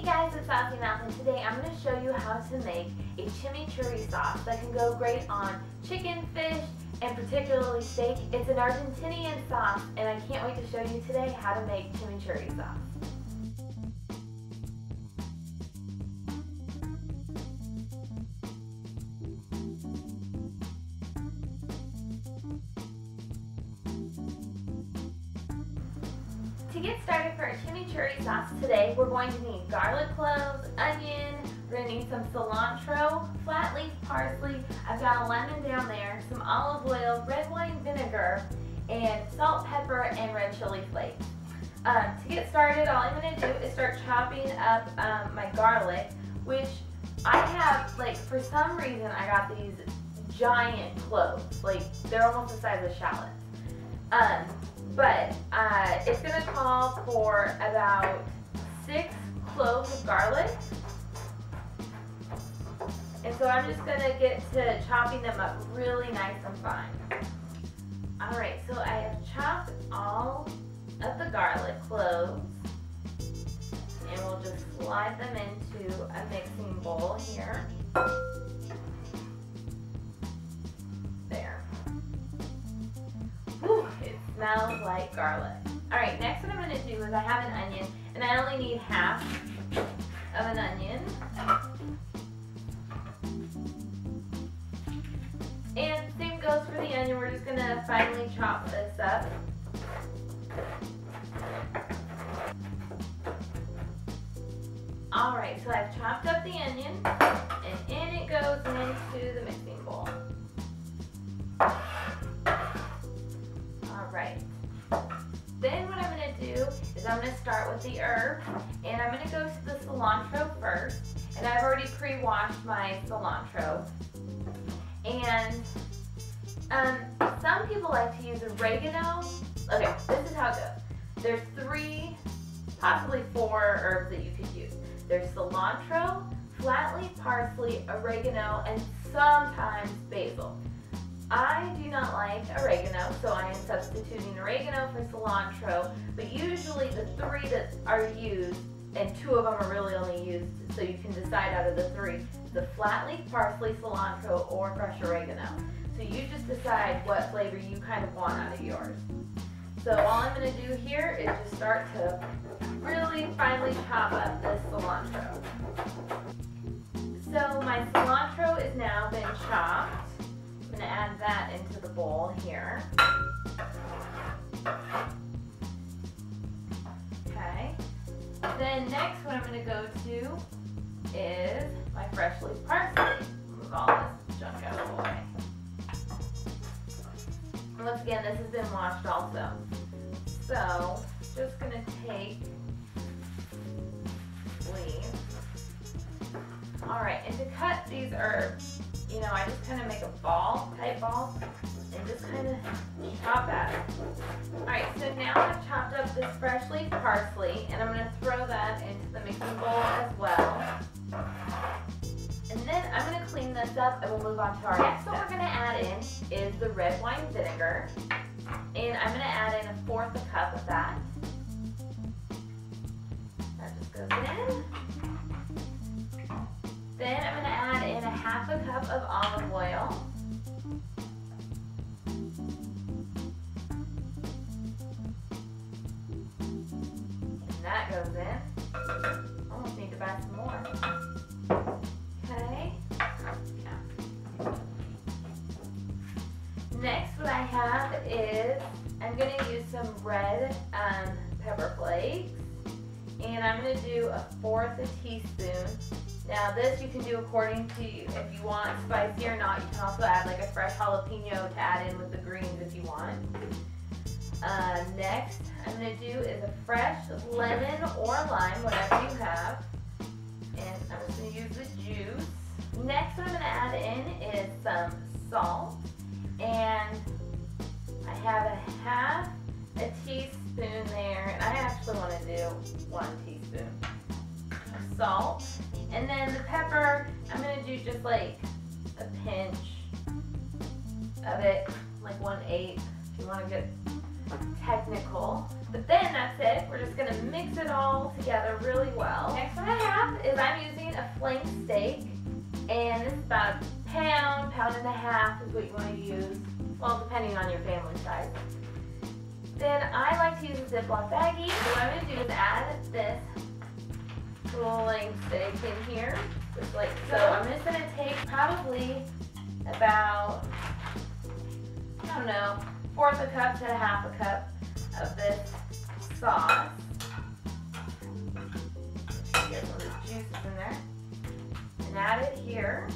guys, it's Saucy Mouth, and today I'm going to show you how to make a chimichurri sauce that can go great on chicken, fish, and particularly steak. It's an Argentinian sauce, and I can't wait to show you today how to make chimichurri sauce. To get started for our chimichurri sauce today, we're going to need garlic cloves, onion, we're going to need some cilantro, flat leaf parsley, I've got a lemon down there, some olive oil, red wine vinegar, and salt, pepper, and red chili flakes. To get started, all I'm going to do is start chopping up my garlic, which I have, for some reason, I got these giant cloves. They're almost the size of shallots. But it's going to call for about 6 cloves of garlic. And so I'm just going to get to chopping them up really nice and fine. Alright, so I have chopped all of the garlic cloves. And we'll just slide them into a mixing bowl here. Smells like garlic. Alright, next what I'm going to do is I have an onion, and I only need half of an onion. And same goes for the onion, we're just going to finely chop this up. Alright, so I've chopped up the onion, and in it goes into the mixing bowl. Alright, then what I'm going to do is I'm going to start with the herbs, and I'm going to go to the cilantro first, and I've already pre-washed my cilantro. And some people like to use oregano. Okay, this is how it goes. There's 3, possibly 4 herbs that you could use. There's cilantro, flat leaf parsley, oregano, and sometimes basil. I do not like oregano, so I am substituting oregano for cilantro, but usually the 3 that are used, and 2 of them are really only used, so you can decide out of the 3, the flat leaf parsley, cilantro, or fresh oregano. So you just decide what flavor you kind of want out of yours. So all I'm going to do here is just start to really finely chop up this cilantro. So my cilantro is now been chopped. I'm going to add that into the bowl here. Okay. Then next what I'm going to go to is my fresh leaf parsley. Move all this junk out of the way. And once again, this has been washed also. So, just going to take leaves. Alright, and to cut these herbs, I just kind of make a type ball, and just kind of chop at it. Alright, so now I've chopped up this fresh leaf parsley, and I'm going to throw that into the mixing bowl as well. And then I'm going to clean this up, and we'll move on to our next step. What we're going to add in is the red wine vinegar, and I'm going to add in 1/4 cup of that. That just goes in. Then I'm going to add in 1/2 cup of olive oil. And that goes in. Almost need to buy some more. Okay. Yeah. Next what I have is I'm going to use some red pepper flakes. And I'm going to do 1/4 teaspoon. Now this you can do according to if you want spicy or not. You can also add a fresh jalapeno to add in with the greens if you want. Next I'm going to do is a fresh lemon or lime, whatever you have. And I'm just going to use the juice. Next what I'm going to add in is some salt. And I have 1/2 teaspoon there. And I actually want to do 1 teaspoon of salt. And then the pepper, I'm going to do just a pinch of it, 1/8. If you want to get technical. But then that's it. We're just gonna mix it all together really well. Next one I have is I'm using a flank steak, and this is about a pound, pound and a half is what you want to use. Well, depending on your family size. Then I like to use a Ziploc baggie. So what I'm gonna do is add this flank steak in here, just like so. I'm just gonna take probably about, I don't know, 1/4 a cup to 1/2 a cup of this sauce. Get some of the juices in there. And add it here.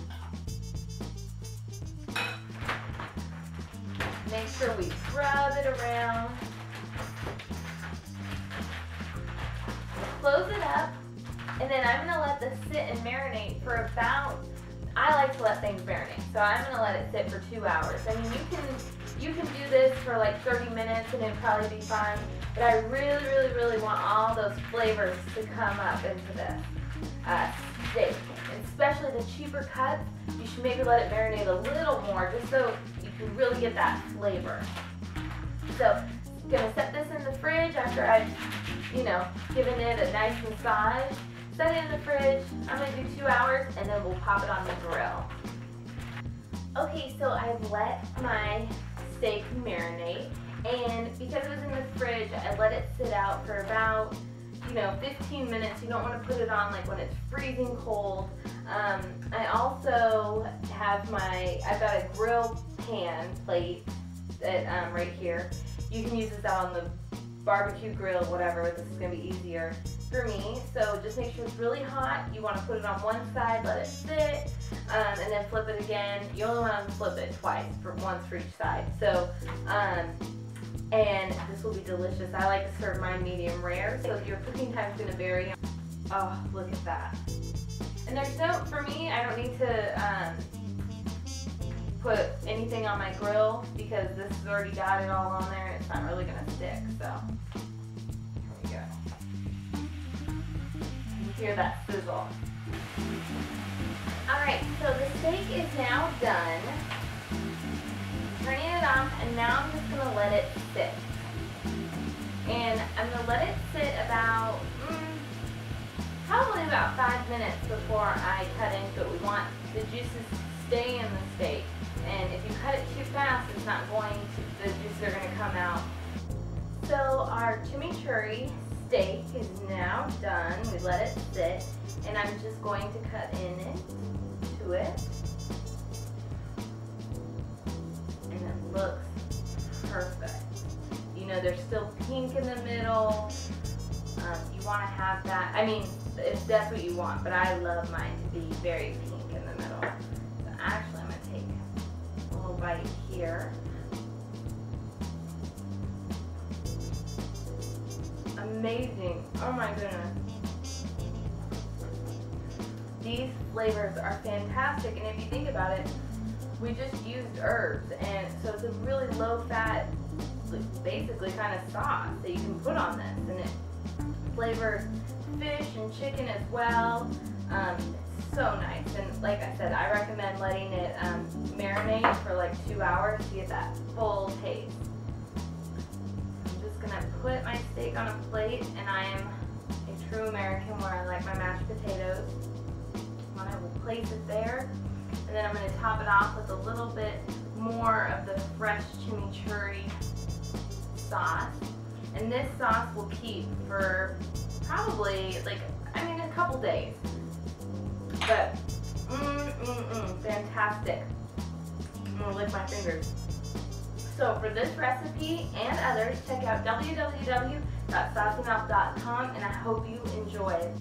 Make sure we rub it around. Close it up. And then I'm going to let this sit and marinate for about, I like to let things marinate, so I'm going to let it sit for 2 hours. I mean, you can do this for like 30 minutes and it'd probably be fine, but I really, really, really want all those flavors to come up into this steak. And especially the cheaper cuts, you should maybe let it marinate a little more just so you can really get that flavor. So I'm going to set this in the fridge after I've, given it a nice massage. Set it in the fridge. I'm going to do 2 hours and then we'll pop it on the grill. Okay, so I've let my steak marinate, and because it was in the fridge, I let it sit out for about 15 minutes. You don't want to put it on like when it's freezing cold. I also have I've got a grill pan plate that right here. You can use this out on the barbecue grill, whatever. This is going to be easier for me. So just make sure it's really hot. You want to put it on one side, let it sit, and then flip it again. You only want to flip it twice, once for each side. So, and this will be delicious. I like to serve mine medium rare, so your cooking time is going to vary. Oh, look at that. And there's for me, I don't need to put anything on my grill because this has already got it all on there and it's not really going to stick. So, here we go. You hear that sizzle. Alright, so the steak is now done. Turning it off, and now I'm just going to let it sit. And I'm going to let it sit about, probably about 5 minutes before I cut into it. We want the juices to stay in the steak. And if you cut it too fast, it's not going to, the juices are going to come out. So our chimichurri steak is now done. We let it sit, and I'm just going to cut to it. And it looks perfect. There's still pink in the middle. You want to have that. I mean, if that's what you want, but I love mine to be very pink in the middle. So actually, I'm going to take a little bite here. Amazing. Oh my goodness. These flavors are fantastic, and if you think about it, we just used herbs, and so it's a really low fat, basically kind of sauce that you can put on this, and it flavors fish and chicken as well. It's so nice, and like I said, I recommend letting it marinate for like 2 hours to get that full taste. I'm just gonna put my steak on a plate, and I am a true American where I like my mashed potatoes. I will place it there, and then I'm going to top it off with a little bit more of the fresh chimichurri sauce. And this sauce will keep for probably a couple days. But fantastic. I'm going to lick my fingers. So for this recipe and others, check out www.sausymouth.com, and I hope you enjoy it.